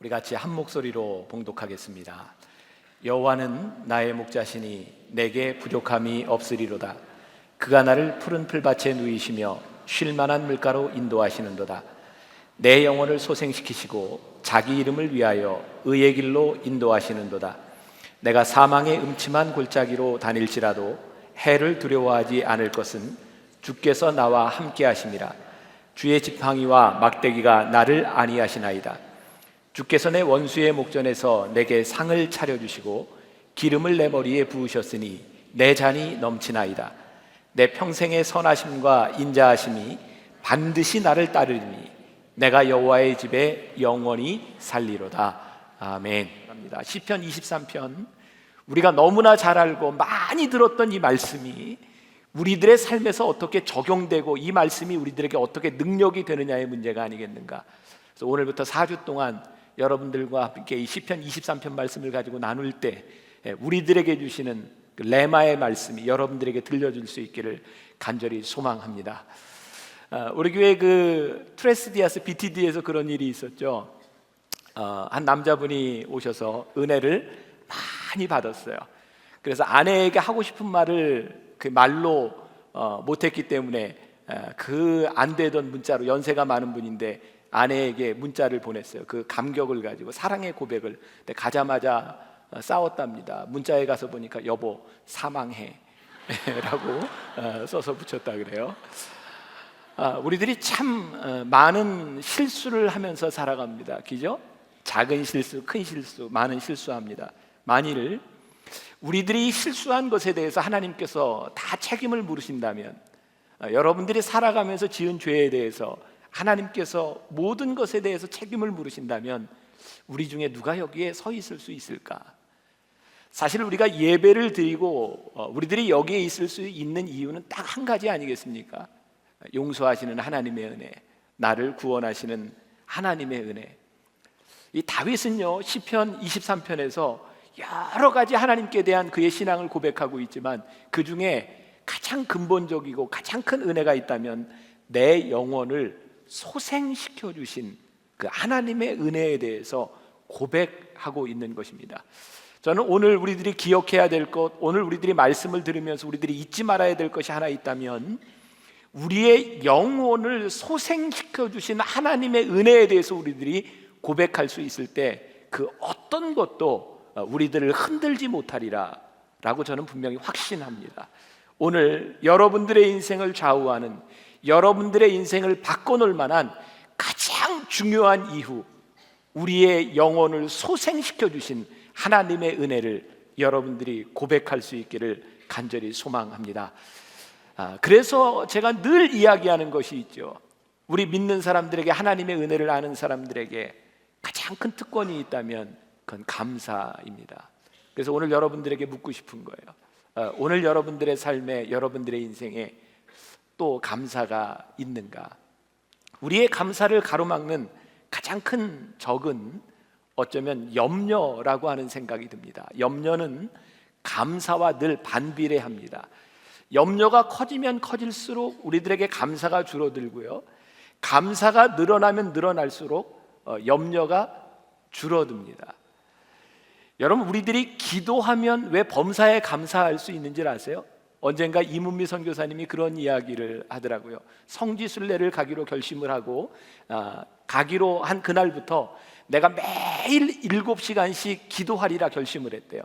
우리 같이 한 목소리로 봉독하겠습니다. 여호와는 나의 목자시니 내게 부족함이 없으리로다. 그가 나를 푸른 풀밭에 누이시며 쉴 만한 물가로 인도하시는도다. 내 영혼을 소생시키시고 자기 이름을 위하여 의의 길로 인도하시는도다. 내가 사망의 음침한 골짜기로 다닐지라도 해를 두려워하지 않을 것은 주께서 나와 함께 하심이라. 주의 지팡이와 막대기가 나를 안위하시나이다. 주께서 내 원수의 목전에서 내게 상을 차려주시고 기름을 내 머리에 부으셨으니 내 잔이 넘치나이다. 내 평생의 선하심과 인자하심이 반드시 나를 따르리니 내가 여호와의 집에 영원히 살리로다. 아멘. 시편 23편, 우리가 너무나 잘 알고 많이 들었던 이 말씀이 우리들의 삶에서 어떻게 적용되고 이 말씀이 우리들에게 어떻게 능력이 되느냐의 문제가 아니겠는가. 그래서 오늘부터 4주 동안 여러분들과 함께 이 시편 23편 말씀을 가지고 나눌 때 우리들에게 주시는 그 레마의 말씀이 여러분들에게 들려줄 수 있기를 간절히 소망합니다. 우리 교회 그 트레스디아스 BTD에서 그런 일이 있었죠. 한 남자분이 오셔서 은혜를 많이 받았어요. 그래서 아내에게 하고 싶은 말을 그 말로 못했기 때문에 그 안 되던 문자로, 연세가 많은 분인데 아내에게 문자를 보냈어요. 그 감격을 가지고 사랑의 고백을. 근데 가자마자 싸웠답니다. 문자에 가서 보니까 여보 사망해 라고 써서 붙였다 그래요. 우리들이 참 많은 실수를 하면서 살아갑니다. 그죠? 작은 실수, 큰 실수, 많은 실수합니다. 만일 우리들이 실수한 것에 대해서 하나님께서 다 책임을 물으신다면, 여러분들이 살아가면서 지은 죄에 대해서 하나님께서 모든 것에 대해서 책임을 물으신다면 우리 중에 누가 여기에 서 있을 수 있을까? 사실 우리가 예배를 드리고 우리들이 여기에 있을 수 있는 이유는 딱 한 가지 아니겠습니까? 용서하시는 하나님의 은혜, 나를 구원하시는 하나님의 은혜. 이 다윗은요, 시편 23편에서 여러 가지 하나님께 대한 그의 신앙을 고백하고 있지만 그 중에 가장 근본적이고 가장 큰 은혜가 있다면 내 영혼을 소생시켜 주신 그 하나님의 은혜에 대해서 고백하고 있는 것입니다. 저는 오늘 우리들이 기억해야 될 것, 오늘 우리들이 말씀을 들으면서 우리들이 잊지 말아야 될 것이 하나 있다면, 우리의 영혼을 소생시켜 주신 하나님의 은혜에 대해서 우리들이 고백할 수 있을 때 그 어떤 것도 우리들을 흔들지 못하리라 라고 저는 분명히 확신합니다. 오늘 여러분들의 인생을 좌우하는, 여러분들의 인생을 바꿔놓을 만한 가장 중요한 이유, 우리의 영혼을 소생시켜 주신 하나님의 은혜를 여러분들이 고백할 수 있기를 간절히 소망합니다. 그래서 제가 늘 이야기하는 것이 있죠. 우리 믿는 사람들에게, 하나님의 은혜를 아는 사람들에게 가장 큰 특권이 있다면 그건 감사입니다. 그래서 오늘 여러분들에게 묻고 싶은 거예요. 오늘 여러분들의 삶에, 여러분들의 인생에 또 감사가 있는가? 우리의 감사를 가로막는 가장 큰 적은 어쩌면 염려라고 하는 생각이 듭니다. 염려는 감사와 늘 반비례합니다. 염려가 커지면 커질수록 우리들에게 감사가 줄어들고요, 감사가 늘어나면 늘어날수록 염려가 줄어듭니다. 여러분, 우리들이 기도하면 왜 범사에 감사할 수 있는지 아세요? 언젠가 이문미 선교사님이 그런 이야기를 하더라고요. 성지순례를 가기로 결심을 하고 가기로 한 그날부터 내가 매일 7시간씩 기도하리라 결심을 했대요.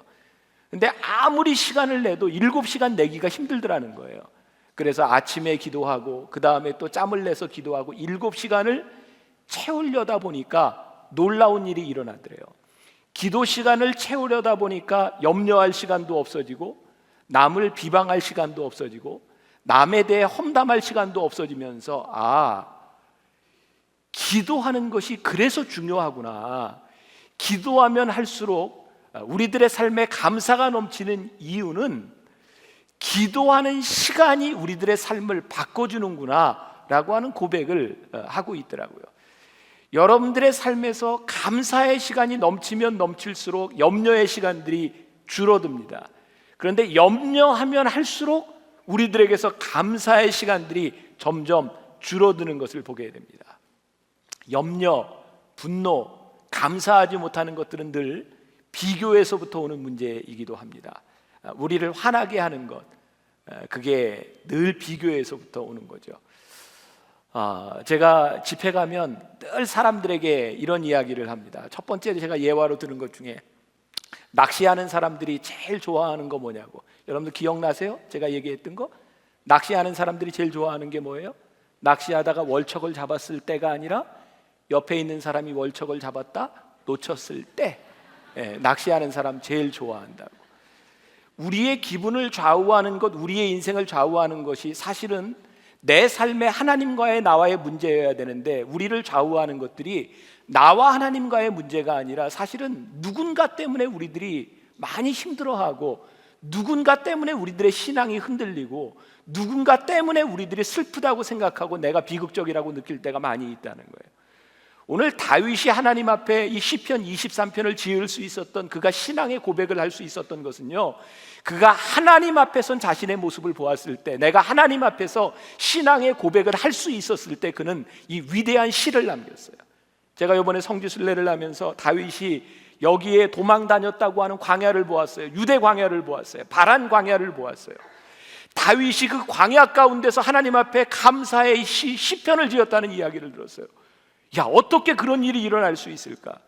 근데 아무리 시간을 내도 7시간 내기가 힘들더라는 거예요. 그래서 아침에 기도하고 그 다음에 또 짬을 내서 기도하고 7시간을 채우려다 보니까 놀라운 일이 일어나더래요. 기도 시간을 채우려다 보니까 염려할 시간도 없어지고, 남을 비방할 시간도 없어지고, 남에 대해 험담할 시간도 없어지면서 기도하는 것이 그래서 중요하구나. 기도하면 할수록 우리들의 삶에 감사가 넘치는 이유는 기도하는 시간이 우리들의 삶을 바꿔주는구나 라고 하는 고백을 하고 있더라고요. 여러분들의 삶에서 감사의 시간이 넘치면 넘칠수록 염려의 시간들이 줄어듭니다. 그런데 염려하면 할수록 우리들에게서 감사의 시간들이 점점 줄어드는 것을 보게 됩니다. 염려, 분노, 감사하지 못하는 것들은 늘 비교에서부터 오는 문제이기도 합니다. 우리를 화나게 하는 것, 그게 늘 비교에서부터 오는 거죠. 제가 집회 가면 늘 사람들에게 이런 이야기를 합니다. 첫 번째 제가 예화로 들은 것 중에 낚시하는 사람들이 제일 좋아하는 거 뭐냐고. 여러분들 기억나세요? 제가 얘기했던 거? 낚시하는 사람들이 제일 좋아하는 게 뭐예요? 낚시하다가 월척을 잡았을 때가 아니라 옆에 있는 사람이 월척을 잡았다 놓쳤을 때, 낚시하는 사람 제일 좋아한다고. 우리의 기분을 좌우하는 것, 우리의 인생을 좌우하는 것이 사실은 내 삶의 하나님과의 나와의 문제여야 되는데, 우리를 좌우하는 것들이 나와 하나님과의 문제가 아니라 사실은 누군가 때문에 우리들이 많이 힘들어하고, 누군가 때문에 우리들의 신앙이 흔들리고, 누군가 때문에 우리들이 슬프다고 생각하고 내가 비극적이라고 느낄 때가 많이 있다는 거예요. 오늘 다윗이 하나님 앞에 이 시편 23편을 지을 수 있었던, 그가 신앙의 고백을 할 수 있었던 것은요, 그가 하나님 앞에선 자신의 모습을 보았을 때, 내가 하나님 앞에서 신앙의 고백을 할 수 있었을 때 그는 이 위대한 시를 남겼어요. 제가 이번에 성지순례를 하면서 다윗이 여기에 도망 다녔다고 하는 광야를 보았어요. 유대 광야를 보았어요. 바란 광야를 보았어요. 다윗이 그 광야 가운데서 하나님 앞에 감사의 시편을 지었다는 이야기를 들었어요. 야, 어떻게 그런 일이 일어날 수 있을까?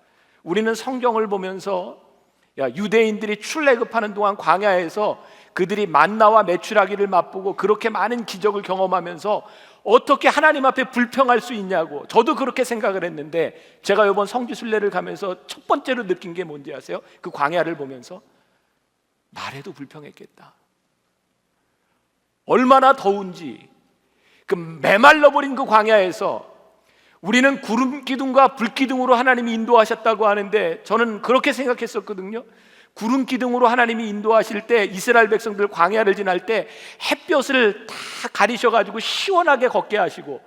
우리는 성경을 보면서 유대인들이 출애굽하는 동안 광야에서 그들이 만나와 메추라기를 맛보고 그렇게 많은 기적을 경험하면서 어떻게 하나님 앞에 불평할 수 있냐고, 저도 그렇게 생각을 했는데, 제가 이번 성지순례를 가면서 첫 번째로 느낀 게 뭔지 아세요? 그 광야를 보면서 말해도 불평했겠다. 얼마나 더운지. 그 메말라버린 그 광야에서 우리는 구름 기둥과 불 기둥으로 하나님이 인도하셨다고 하는데, 저는 그렇게 생각했었거든요. 구름 기둥으로 하나님이 인도하실 때, 이스라엘 백성들 광야를 지날 때 햇볕을 다 가리셔가지고 시원하게 걷게 하시고,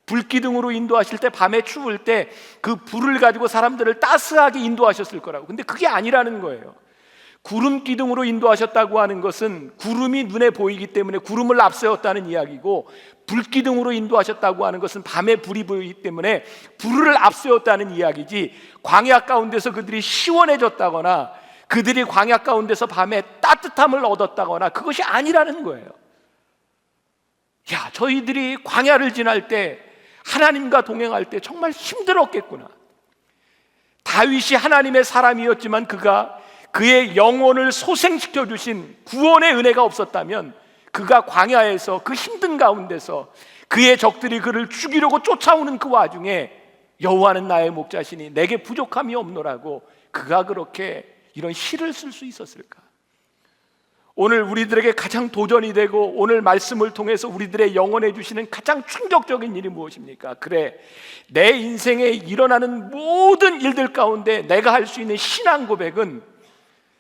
불 기둥으로 인도하실 때 밤에 추울 때 그 불을 가지고 사람들을 따스하게 인도하셨을 거라고. 근데 그게 아니라는 거예요. 구름 기둥으로 인도하셨다고 하는 것은 구름이 눈에 보이기 때문에 구름을 앞세웠다는 이야기고, 불 기둥으로 인도하셨다고 하는 것은 밤에 불이 보이기 때문에 불을 앞세웠다는 이야기지, 광야 가운데서 그들이 시원해졌다거나 그들이 광야 가운데서 밤에 따뜻함을 얻었다거나 그것이 아니라는 거예요. 야, 저희들이 광야를 지날 때, 하나님과 동행할 때 정말 힘들었겠구나. 다윗이 하나님의 사람이었지만 그가 그의 영혼을 소생시켜 주신 구원의 은혜가 없었다면, 그가 광야에서 그 힘든 가운데서 그의 적들이 그를 죽이려고 쫓아오는 그 와중에 여호와는 나의 목자시니 내게 부족함이 없노라고 그가 그렇게 이런 시를 쓸 수 있었을까? 오늘 우리들에게 가장 도전이 되고 오늘 말씀을 통해서 우리들의 영혼에 주시는 가장 충격적인 일이 무엇입니까? 그래, 내 인생에 일어나는 모든 일들 가운데 내가 할 수 있는 신앙 고백은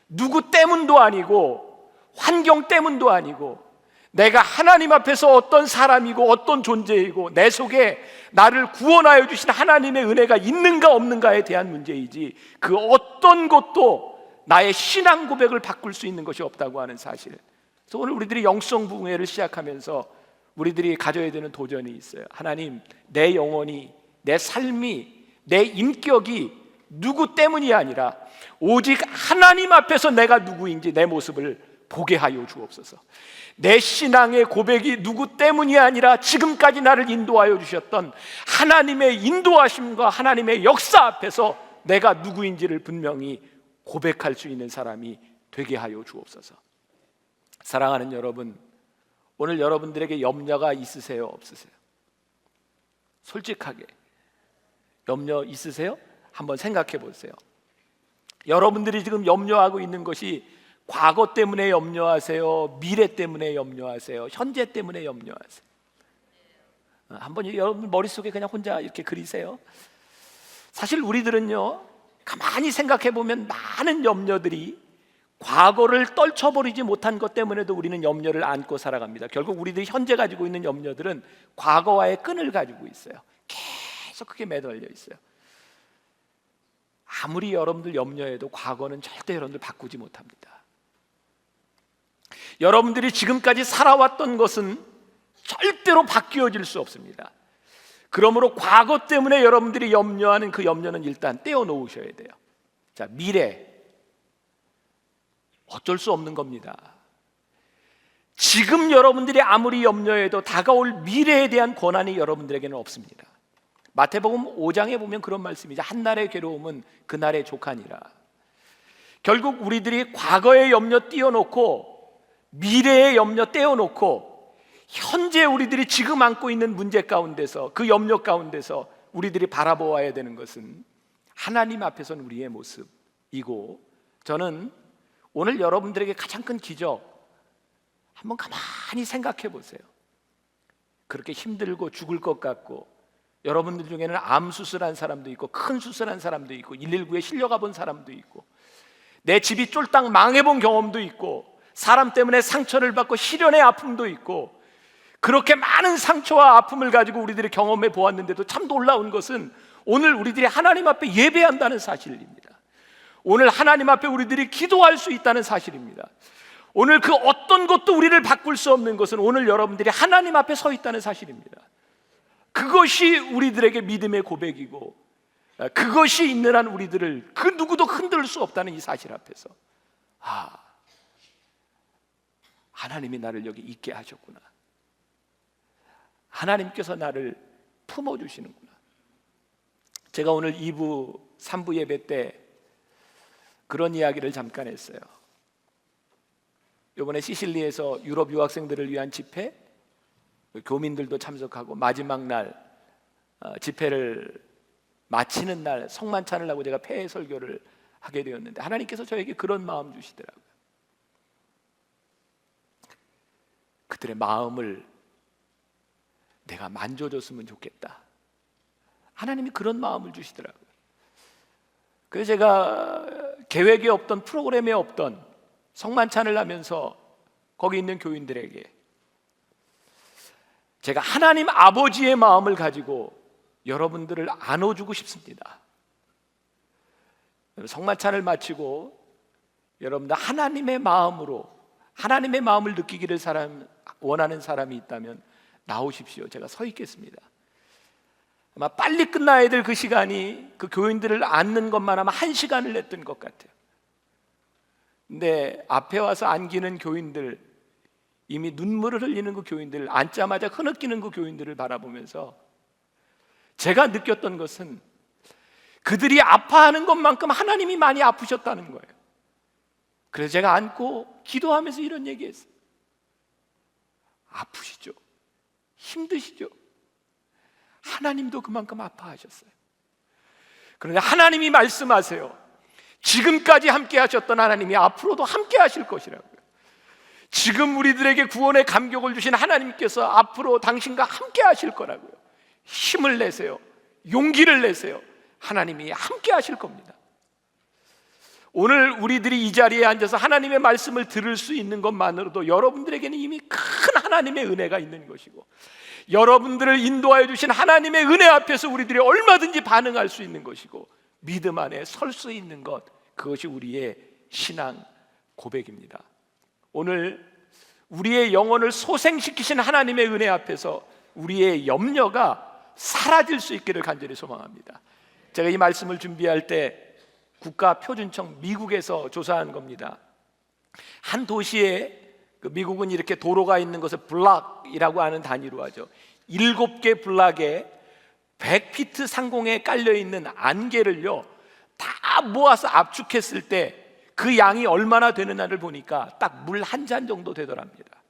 누구 때문도 아니고 환경 때문도 아니고, 내가 하나님 앞에서 어떤 사람이고 어떤 존재이고 내 속에 나를 구원하여 주신 하나님의 은혜가 있는가 없는가에 대한 문제이지, 그 어떤 것도 나의 신앙 고백을 바꿀 수 있는 것이 없다고 하는 사실. 그래서 오늘 우리들이 영성 부흥회를 시작하면서 우리들이 가져야 되는 도전이 있어요. 하나님, 내 영혼이, 내 삶이, 내 인격이 누구 때문이 아니라 오직 하나님 앞에서 내가 누구인지 내 모습을 보게 하여 주옵소서. 내 신앙의 고백이 누구 때문이 아니라 지금까지 나를 인도하여 주셨던 하나님의 인도하심과 하나님의 역사 앞에서 내가 누구인지를 분명히 고백할 수 있는 사람이 되게 하여 주옵소서. 사랑하는 여러분, 오늘 여러분들에게 염려가 있으세요? 없으세요? 솔직하게 염려 있으세요? 한번 생각해 보세요. 여러분들이 지금 염려하고 있는 것이 과거 때문에 염려하세요? 미래 때문에 염려하세요? 현재 때문에 염려하세요? 한번 여러분 머릿속에 그냥 혼자 이렇게 그리세요. 사실 우리들은요, 가만히 생각해 보면 많은 염려들이 과거를 떨쳐버리지 못한 것 때문에도 우리는 염려를 안고 살아갑니다. 결국 우리들이 현재 가지고 있는 염려들은 과거와의 끈을 가지고 있어요. 계속 그게 매달려 있어요. 아무리 여러분들 염려해도 과거는 절대 여러분들 바꾸지 못합니다. 여러분들이 지금까지 살아왔던 것은 절대로 바뀌어질 수 없습니다. 그러므로 과거 때문에 여러분들이 염려하는 그 염려는 일단 떼어놓으셔야 돼요. 자, 미래. 어쩔 수 없는 겁니다. 지금 여러분들이 아무리 염려해도 다가올 미래에 대한 권한이 여러분들에게는 없습니다. 마태복음 5장에 보면 그런 말씀이죠. 한날의 괴로움은 그날의 족하니라. 결국 우리들이 과거의 염려 띄워놓고 미래의 염려 떼어놓고 현재 우리들이 지금 안고 있는 문제 가운데서, 그 염려 가운데서 우리들이 바라보아야 되는 것은 하나님 앞에서는 우리의 모습이고, 저는 오늘 여러분들에게 가장 큰 기적 한번 가만히 생각해 보세요. 그렇게 힘들고 죽을 것 같고, 여러분들 중에는 암 수술한 사람도 있고 큰 수술한 사람도 있고 119에 실려가 본 사람도 있고 내 집이 쫄딱 망해본 경험도 있고 사람 때문에 상처를 받고 시련의 아픔도 있고, 그렇게 많은 상처와 아픔을 가지고 우리들이 경험해 보았는데도 참 놀라운 것은 오늘 우리들이 하나님 앞에 예배한다는 사실입니다. 오늘 하나님 앞에 우리들이 기도할 수 있다는 사실입니다. 오늘 그 어떤 것도 우리를 바꿀 수 없는 것은 오늘 여러분들이 하나님 앞에 서 있다는 사실입니다. 그것이 우리들에게 믿음의 고백이고, 그것이 있는 한 우리들을 그 누구도 흔들 수 없다는 이 사실 앞에서, 하나님이 나를 여기 있게 하셨구나, 하나님께서 나를 품어주시는구나. 제가 오늘 2부, 3부 예배 때 그런 이야기를 잠깐 했어요. 이번에 시실리에서 유럽 유학생들을 위한 집회, 교민들도 참석하고 마지막 날 집회를 마치는 날 성만찬을 하고 제가 폐회 설교를 하게 되었는데, 하나님께서 저에게 그런 마음 주시더라고요. 그들의 마음을 내가 만져줬으면 좋겠다. 하나님이 그런 마음을 주시더라고요. 그래서 제가 계획에 없던, 프로그램에 없던 성만찬을 하면서 거기 있는 교인들에게 제가 하나님 아버지의 마음을 가지고 여러분들을 안아주고 싶습니다. 성만찬을 마치고 여러분들 하나님의 마음으로, 하나님의 마음을 느끼기를 원하는 사람이 있다면 나오십시오. 제가 서 있겠습니다. 아마 빨리 끝나야 될 그 시간이 그 교인들을 안는 것만 하면 1시간을 냈던 것 같아요. 근데 앞에 와서 안기는 교인들, 이미 눈물을 흘리는 그 교인들, 앉자마자 흐느끼는 그 교인들을 바라보면서 제가 느꼈던 것은 그들이 아파하는 것만큼 하나님이 많이 아프셨다는 거예요. 그래서 제가 앉고 기도하면서 이런 얘기했어요. 아프시죠? 힘드시죠? 하나님도 그만큼 아파하셨어요. 그런데 하나님이 말씀하세요. 지금까지 함께 하셨던 하나님이 앞으로도 함께 하실 것이라고요. 지금 우리들에게 구원의 감격을 주신 하나님께서 앞으로 당신과 함께 하실 거라고요. 힘을 내세요. 용기를 내세요. 하나님이 함께 하실 겁니다. 오늘 우리들이 이 자리에 앉아서 하나님의 말씀을 들을 수 있는 것만으로도 여러분들에게는 이미 큰 하나님의 은혜가 있는 것이고, 여러분들을 인도하여 주신 하나님의 은혜 앞에서 우리들이 얼마든지 반응할 수 있는 것이고, 믿음 안에 설 수 있는 것, 그것이 우리의 신앙 고백입니다. 오늘 우리의 영혼을 소생시키신 하나님의 은혜 앞에서 우리의 염려가 사라질 수 있기를 간절히 소망합니다. 제가 이 말씀을 준비할 때 국가표준청 미국에서 조사한 겁니다. 한 도시에, 미국은 이렇게 도로가 있는 것을 블락이라고 하는 단위로 하죠. 7개 블락에 100피트 상공에 깔려있는 안개를요 다 모아서 압축했을 때 그 양이 얼마나 되느냐를 보니까 딱 물 한 잔 정도 되더랍니다.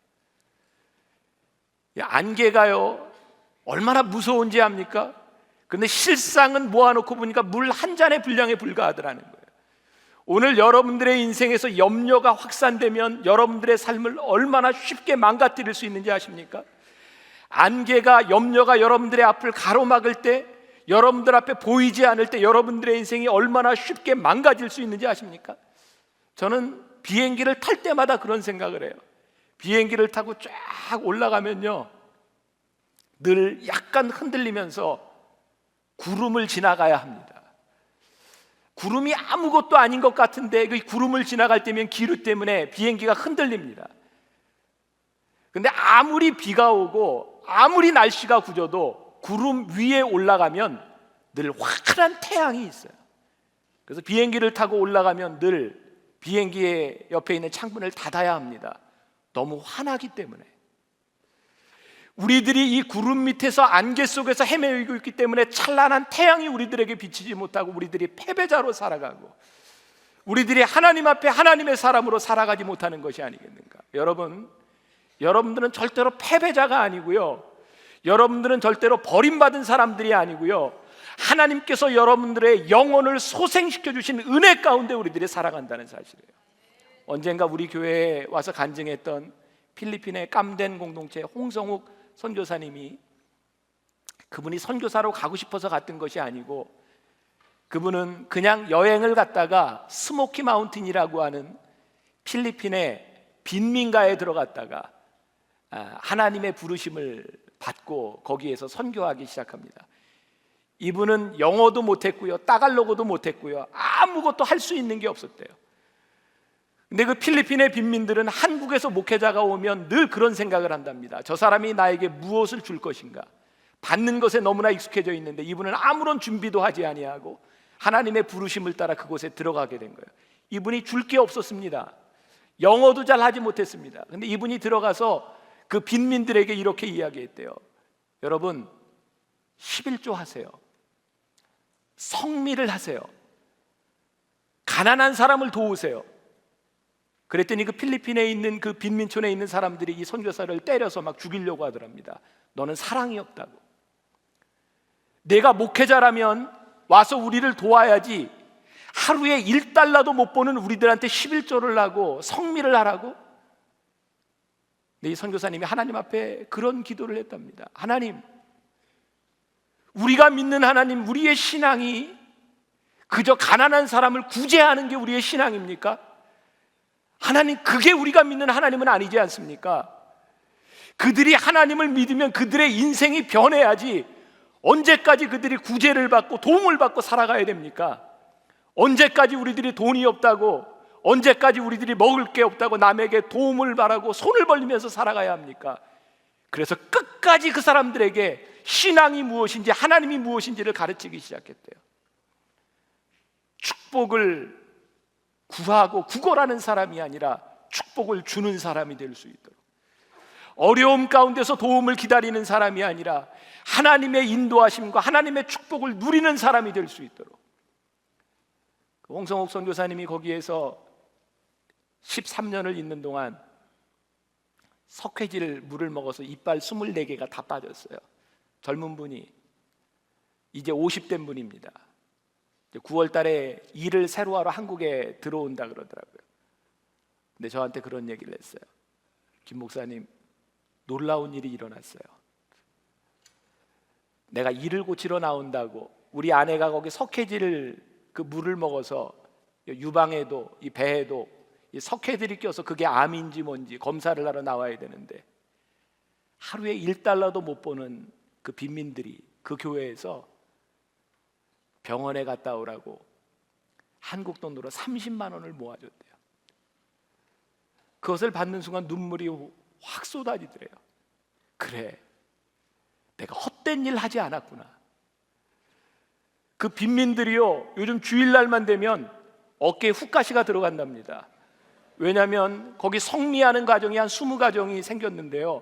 안개가요 얼마나 무서운지 압니까? 근데 실상은 모아놓고 보니까 물 한 잔의 분량에 불과하더라는 거예요. 오늘 여러분들의 인생에서 염려가 확산되면 여러분들의 삶을 얼마나 쉽게 망가뜨릴 수 있는지 아십니까? 안개가, 염려가 여러분들의 앞을 가로막을 때, 여러분들 앞에 보이지 않을 때 여러분들의 인생이 얼마나 쉽게 망가질 수 있는지 아십니까? 저는 비행기를 탈 때마다 그런 생각을 해요. 비행기를 타고 쫙 올라가면요 늘 약간 흔들리면서 구름을 지나가야 합니다. 구름이 아무것도 아닌 것 같은데 그 구름을 지나갈 때면 기류 때문에 비행기가 흔들립니다. 근데 아무리 비가 오고 아무리 날씨가 굳어도 구름 위에 올라가면 늘 환한 태양이 있어요. 그래서 비행기를 타고 올라가면 늘 비행기의 옆에 있는 창문을 닫아야 합니다. 너무 환하기 때문에. 우리들이 이 구름 밑에서 안개 속에서 헤매고 있기 때문에 찬란한 태양이 우리들에게 비치지 못하고 우리들이 패배자로 살아가고 우리들이 하나님 앞에 하나님의 사람으로 살아가지 못하는 것이 아니겠는가? 여러분들은 절대로 패배자가 아니고요, 여러분들은 절대로 버림받은 사람들이 아니고요, 하나님께서 여러분들의 영혼을 소생시켜 주신 은혜 가운데 우리들이 살아간다는 사실이에요. 언젠가 우리 교회에 와서 간증했던 필리핀의 깜덴 공동체 홍성욱 선교사님이, 그분이 선교사로 가고 싶어서 갔던 것이 아니고 그분은 그냥 여행을 갔다가 스모키 마운틴이라고 하는 필리핀의 빈민가에 들어갔다가 하나님의 부르심을 받고 거기에서 선교하기 시작합니다. 이분은 영어도 못했고요, 따갈로그도 못했고요, 아무것도 할 수 있는 게 없었대요. 근데 그 필리핀의 빈민들은 한국에서 목회자가 오면 늘 그런 생각을 한답니다. 저 사람이 나에게 무엇을 줄 것인가? 받는 것에 너무나 익숙해져 있는데 이분은 아무런 준비도 하지 아니하고 하나님의 부르심을 따라 그곳에 들어가게 된 거예요. 이분이 줄 게 없었습니다. 영어도 잘 하지 못했습니다. 근데 이분이 들어가서 그 빈민들에게 이렇게 이야기했대요. 여러분, 11조 하세요. 성미를 하세요. 가난한 사람을 도우세요. 그랬더니 그 필리핀에 있는 그 빈민촌에 있는 사람들이 이 선교사를 때려서 막 죽이려고 하더랍니다. 너는 사랑이 없다고. 내가 목회자라면 와서 우리를 도와야지 하루에 1달러도 못 버는 우리들한테 11조를 하고 성미를 하라고? 근데 이 선교사님이 하나님 앞에 그런 기도를 했답니다. 하나님, 우리가 믿는 하나님, 우리의 신앙이 그저 가난한 사람을 구제하는 게 우리의 신앙입니까? 하나님, 그게 우리가 믿는 하나님은 아니지 않습니까? 그들이 하나님을 믿으면 그들의 인생이 변해야지 언제까지 그들이 구제를 받고 도움을 받고 살아가야 됩니까? 언제까지 우리들이 돈이 없다고, 언제까지 우리들이 먹을 게 없다고 남에게 도움을 바라고 손을 벌리면서 살아가야 합니까? 그래서 끝까지 그 사람들에게 신앙이 무엇인지, 하나님이 무엇인지를 가르치기 시작했대요. 축복을 구하고 구걸하는 사람이 아니라 축복을 주는 사람이 될 수 있도록, 어려움 가운데서 도움을 기다리는 사람이 아니라 하나님의 인도하심과 하나님의 축복을 누리는 사람이 될 수 있도록. 홍성옥 선교사님이 거기에서 13년을 있는 동안 석회질 물을 먹어서 이빨 24개가 다 빠졌어요. 젊은 분이, 이제 50된 분입니다. 9월 달에 일을 새로 하러 한국에 들어온다 그러더라고요. 근데 저한테 그런 얘기를 했어요. 김 목사님, 놀라운 일이 일어났어요. 내가 일을 고치러 나온다고 우리 아내가 거기 석회질 그 물을 먹어서 유방에도 이 배에도 이 석회들이 껴서 그게 암인지 뭔지 검사를 하러 나와야 되는데 하루에 1달러도 못 버는 그 빈민들이 그 교회에서 병원에 갔다 오라고 한국 돈으로 30만 원을 모아줬대요. 그것을 받는 순간 눈물이 확 쏟아지더래요. 그래, 내가 헛된 일 하지 않았구나. 그 빈민들이요, 요즘 주일날만 되면 어깨에 훅가시가 들어간답니다. 왜냐하면 거기 성미하는 가정이 한 20가정이 생겼는데요,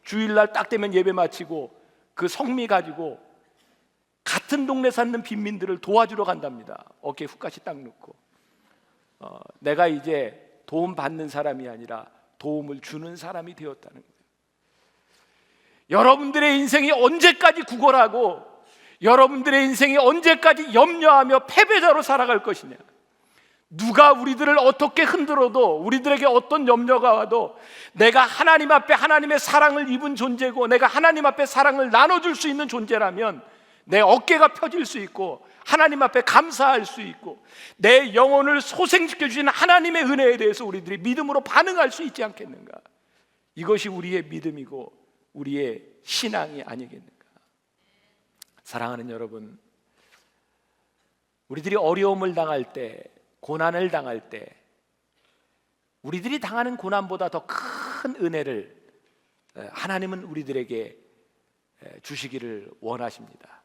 주일날 딱 되면 예배 마치고 그 성미 가지고 같은 동네 사는 빈민들을 도와주러 간답니다. 어깨에 훅가시 딱 넣고. 내가 이제 도움 받는 사람이 아니라 도움을 주는 사람이 되었다는 거예요. 여러분들의 인생이 언제까지 구걸하고 여러분들의 인생이 언제까지 염려하며 패배자로 살아갈 것이냐. 누가 우리들을 어떻게 흔들어도, 우리들에게 어떤 염려가 와도 내가 하나님 앞에 하나님의 사랑을 입은 존재고 내가 하나님 앞에 사랑을 나눠줄 수 있는 존재라면 내 어깨가 펴질 수 있고 하나님 앞에 감사할 수 있고 내 영혼을 소생시켜 주신 하나님의 은혜에 대해서 우리들이 믿음으로 반응할 수 있지 않겠는가. 이것이 우리의 믿음이고 우리의 신앙이 아니겠는가. 사랑하는 여러분, 우리들이 어려움을 당할 때, 고난을 당할 때 우리들이 당하는 고난보다 더 큰 은혜를 하나님은 우리들에게 주시기를 원하십니다.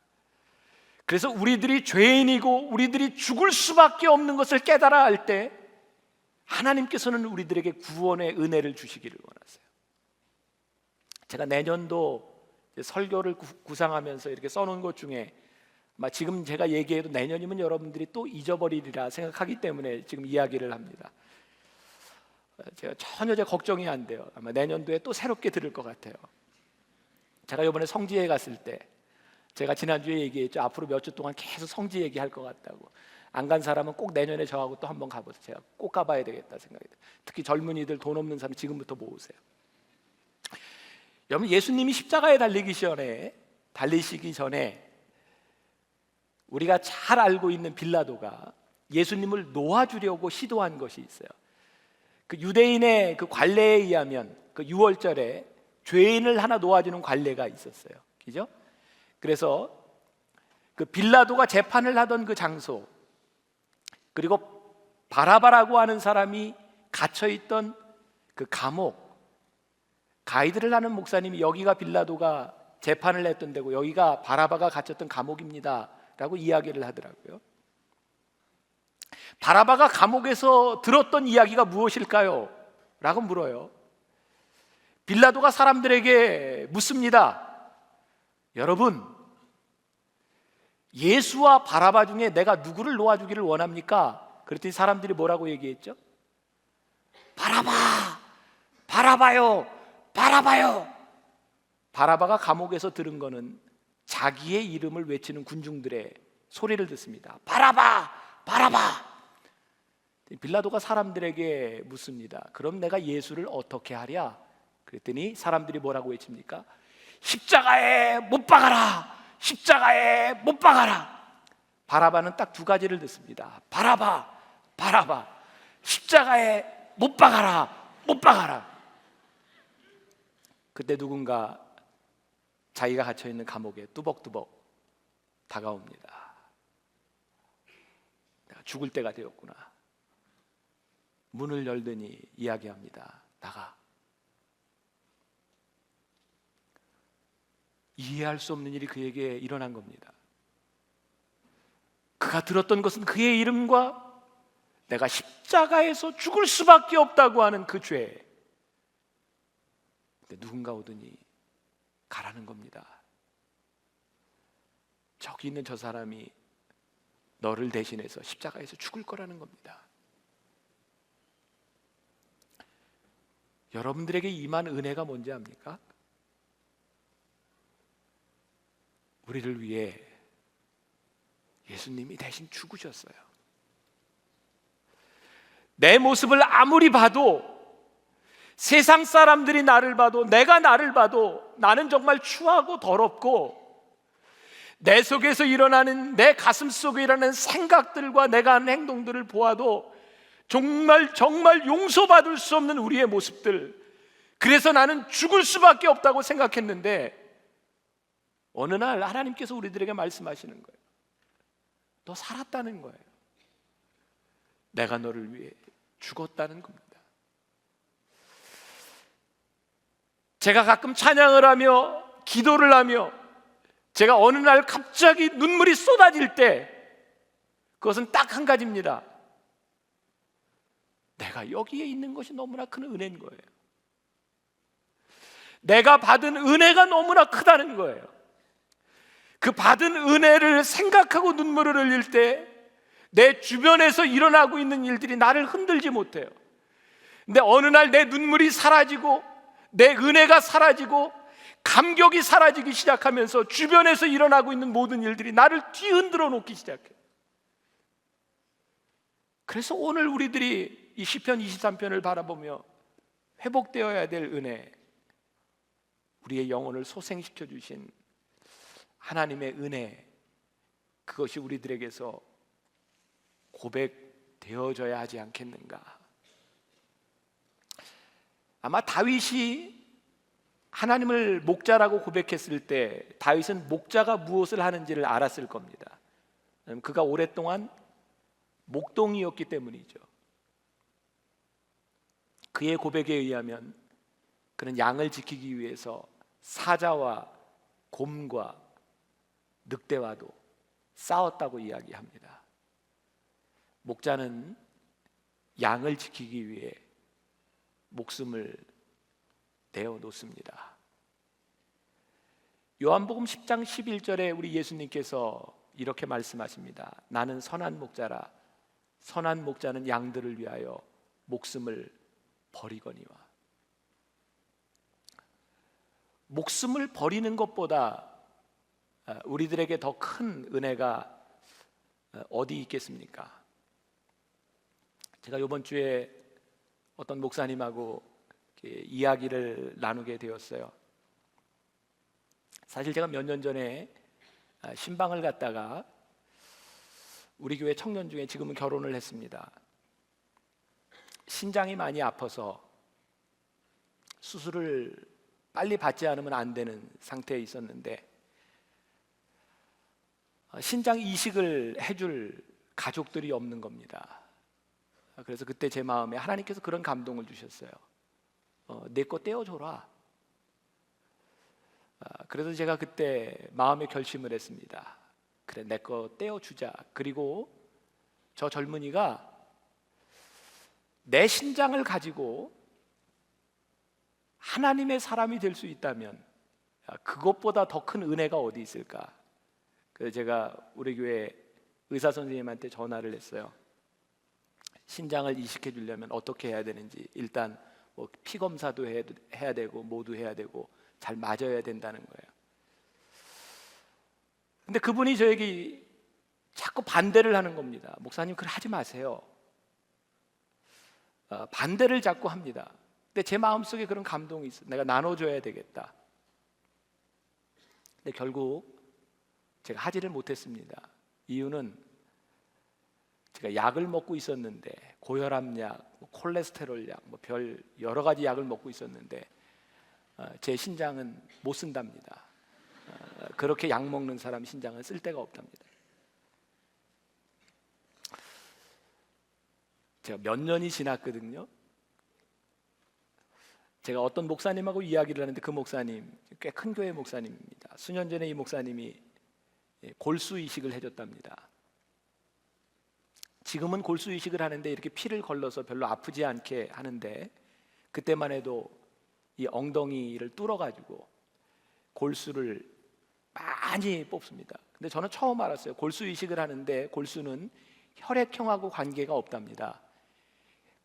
그래서 우리들이 죄인이고 우리들이 죽을 수밖에 없는 것을 깨달아 할 때 하나님께서는 우리들에게 구원의 은혜를 주시기를 원하세요. 제가 내년도 설교를 구상하면서 이렇게 써놓은 것 중에 지금 제가 얘기해도 내년이면 여러분들이 또 잊어버리리라 생각하기 때문에 지금 이야기를 합니다. 제가 전혀 걱정이 안 돼요. 아마 내년도에 또 새롭게 들을 것 같아요. 제가 이번에 성지에 갔을 때 제가 지난주에 얘기했죠. 앞으로 몇 주 동안 계속 성지 얘기할 것 같다고. 안 간 사람은 꼭 내년에 저하고 또 한번 가보세요. 제가 꼭 가봐야 되겠다 생각이 돼요. 특히 젊은이들, 돈 없는 사람 지금부터 모으세요. 여러분, 예수님이 십자가에 달리시기 전에 우리가 잘 알고 있는 빌라도가 예수님을 놓아주려고 시도한 것이 있어요. 그 유대인의 그 관례에 의하면 그 유월절에 죄인을 하나 놓아주는 관례가 있었어요. 그죠? 그래서 그 빌라도가 재판을 하던 그 장소, 그리고 바라바라고 하는 사람이 갇혀있던 그 감옥, 가이드를 하는 목사님이 여기가 빌라도가 재판을 했던 데고 여기가 바라바가 갇혔던 감옥입니다 라고 이야기를 하더라고요. 바라바가 감옥에서 들었던 이야기가 무엇일까요? 라고 물어요. 빌라도가 사람들에게 묻습니다. 여러분, 예수와 바라바 중에 내가 누구를 놓아주기를 원합니까? 그랬더니 사람들이 뭐라고 얘기했죠? 바라바! 바라바요! 바라바요! 바라바가 감옥에서 들은 거는 자기의 이름을 외치는 군중들의 소리를 듣습니다. 바라바! 바라바! 빌라도가 사람들에게 묻습니다. 그럼 내가 예수를 어떻게 하랴? 그랬더니 사람들이 뭐라고 외칩니까? 십자가에 못 박아라! 십자가에 못 박아라! 바라바는 딱 두 가지를 듣습니다. 바라바! 바라바! 십자가에 못 박아라! 못 박아라! 그때 누군가 자기가 갇혀있는 감옥에 뚜벅뚜벅 다가옵니다. 내가 죽을 때가 되었구나. 문을 열더니 이야기합니다. 나가. 이해할 수 없는 일이 그에게 일어난 겁니다. 그가 들었던 것은 그의 이름과 내가 십자가에서 죽을 수밖에 없다고 하는 그 죄. 근데 누군가 오더니 가라는 겁니다. 저기 있는 저 사람이 너를 대신해서 십자가에서 죽을 거라는 겁니다. 여러분들에게 임한 은혜가 뭔지 압니까? 우리를 위해 예수님이 대신 죽으셨어요. 내 모습을 아무리 봐도, 세상 사람들이 나를 봐도, 내가 나를 봐도 나는 정말 추하고 더럽고, 내 속에서 일어나는, 내 가슴 속에 일어나는 생각들과 내가 하는 행동들을 보아도 정말 용서받을 수 없는 우리의 모습들, 그래서 나는 죽을 수밖에 없다고 생각했는데 어느 날 하나님께서 우리들에게 말씀하시는 거예요. 너 살았다는 거예요. 내가 너를 위해 죽었다는 겁니다. 제가 가끔 찬양을 하며 기도를 하며 제가 어느 날 갑자기 눈물이 쏟아질 때 그것은 딱 한 가지입니다. 내가 여기에 있는 것이 너무나 큰 은혜인 거예요. 내가 받은 은혜가 너무나 크다는 거예요. 그 받은 은혜를 생각하고 눈물을 흘릴 때 내 주변에서 일어나고 있는 일들이 나를 흔들지 못해요. 근데 어느 날 내 눈물이 사라지고 내 은혜가 사라지고 감격이 사라지기 시작하면서 주변에서 일어나고 있는 모든 일들이 나를 뒤흔들어 놓기 시작해요. 그래서 오늘 우리들이 이 시편 23편을 바라보며 회복되어야 될 은혜, 우리의 영혼을 소생시켜 주신 하나님의 은혜, 그것이 우리들에게서 고백되어져야 하지 않겠는가. 아마 다윗이 하나님을 목자라고 고백했을 때 다윗은 목자가 무엇을 하는지를 알았을 겁니다. 그가 오랫동안 목동이었기 때문이죠. 그의 고백에 의하면 그는 양을 지키기 위해서 사자와 곰과 늑대와도 싸웠다고 이야기합니다. 목자는 양을 지키기 위해 목숨을 내어놓습니다. 요한복음 10장 11절에 우리 예수님께서 이렇게 말씀하십니다. 나는 선한 목자라. 선한 목자는 양들을 위하여 목숨을 버리거니와. 목숨을 버리는 것보다 우리들에게 더 큰 은혜가 어디 있겠습니까? 제가 이번 주에 어떤 목사님하고 이야기를 나누게 되었어요. 사실 제가 몇 년 전에 신방을 갔다가 우리 교회 청년 중에 지금은 결혼을 했습니다. 신장이 많이 아파서 수술을 빨리 받지 않으면 안 되는 상태에 있었는데 신장 이식을 해줄 가족들이 없는 겁니다. 그래서 그때 제 마음에 하나님께서 그런 감동을 주셨어요. 내 거 떼어줘라. 그래서 제가 그때 마음의 결심을 했습니다. 그래, 내 거 떼어주자. 그리고 저 젊은이가 내 신장을 가지고 하나님의 사람이 될 수 있다면 그것보다 더 큰 은혜가 어디 있을까? 그래서 제가 우리 교회 의사 선생님한테 전화를 했어요. 신장을 이식해 주려면 어떻게 해야 되는지, 일단 뭐 피 검사도 해야 되고 모두 해야 되고 잘 맞아야 된다는 거예요. 근데 그분이 저에게 자꾸 반대를 하는 겁니다. 목사님, 그걸 하지 마세요. 반대를 자꾸 합니다. 근데 제 마음속에 그런 감동이 있어요. 내가 나눠줘야 되겠다. 근데 결국 제가 하지를 못했습니다. 이유는 제가 약을 먹고 있었는데, 고혈압약, 콜레스테롤약, 별 여러 가지 약을 먹고 있었는데 제 신장은 못 쓴답니다. 그렇게 약 먹는 사람 신장은 쓸 데가 없답니다. 제가 몇 년이 지났거든요. 제가 어떤 목사님하고 이야기를 하는데 그 목사님, 꽤 큰 교회 목사님입니다. 수년 전에 이 목사님이 골수 이식을 해줬답니다. 지금은 골수 이식을 하는데 이렇게 피를 걸러서 별로 아프지 않게 하는데, 그때만 해도 이 엉덩이를 뚫어가지고 골수를 많이 뽑습니다. 근데 저는 처음 알았어요. 골수 이식을 하는데 골수는 혈액형하고 관계가 없답니다.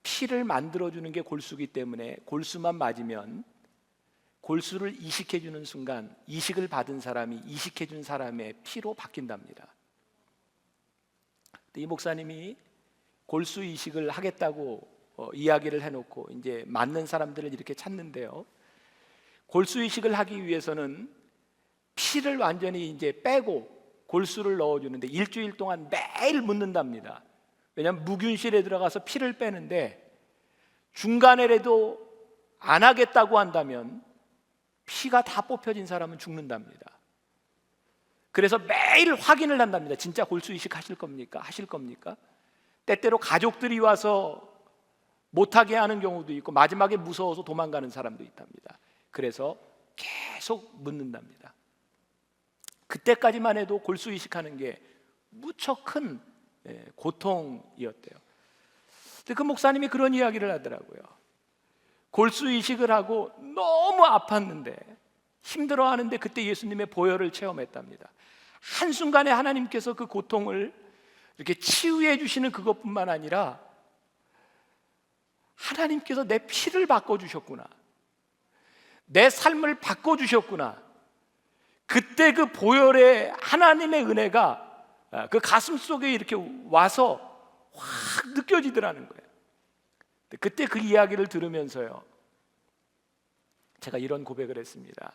피를 만들어주는 게 골수기 때문에 골수만 맞으면 골수를 이식해주는 순간 이식을 받은 사람이 이식해준 사람의 피로 바뀐답니다. 이 목사님이 골수 이식을 하겠다고 이야기를 해놓고 이제 맞는 사람들을 이렇게 찾는데요. 골수 이식을 하기 위해서는 피를 완전히 이제 빼고 골수를 넣어주는데 일주일 동안 매일 묻는답니다. 왜냐하면 무균실에 들어가서 피를 빼는데 중간에라도 안 하겠다고 한다면 피가 다 뽑혀진 사람은 죽는답니다. 그래서 매일 확인을 한답니다. 진짜 골수 이식 하실 겁니까? 하실 겁니까? 때때로 가족들이 와서 못하게 하는 경우도 있고 마지막에 무서워서 도망가는 사람도 있답니다. 그래서 계속 묻는답니다. 그때까지만 해도 골수 이식하는 게 무척 큰 고통이었대요. 근데 그 목사님이 그런 이야기를 하더라고요. 골수 이식을 하고 너무 아팠는데 힘들어하는데 그때 예수님의 보혈을 체험했답니다. 한순간에 하나님께서 그 고통을 이렇게 치유해 주시는 그것뿐만 아니라 하나님께서 내 피를 바꿔주셨구나, 내 삶을 바꿔주셨구나. 그때 그 보혈의 하나님의 은혜가 그 가슴 속에 이렇게 와서 확 느껴지더라는 거예요. 그때 그 이야기를 들으면서요, 제가 이런 고백을 했습니다.